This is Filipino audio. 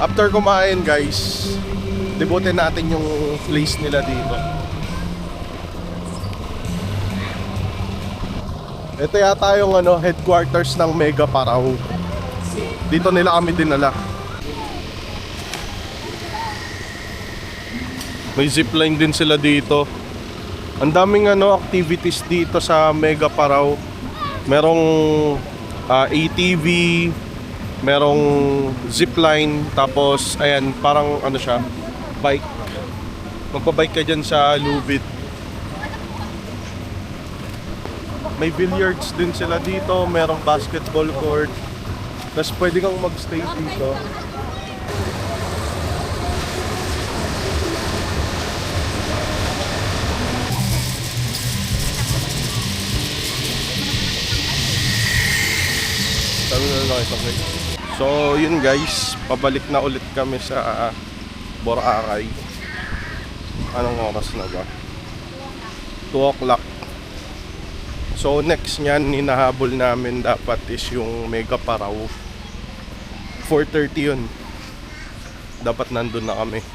After kumain guys, debutin natin yung place nila dito. Ito yata yung headquarters ng Mega Parao. Dito nila kami dinala. May zipline din sila dito. Ang daming activities dito sa Mega Parao. Merong ATV, merong zipline, tapos ayan, parang siya, bike. Magpa-bike ka dyan sa Lubid. May billiards din sila dito, merong basketball court. Tapos pwede kang magstay dito. So yun guys, pabalik na ulit kami sa Boracay. Anong oras na ba? 2 o'clock. So next nyan, hinahabol namin dapat is yung Mega Parao. 4:30 yun. Dapat nandun na kami.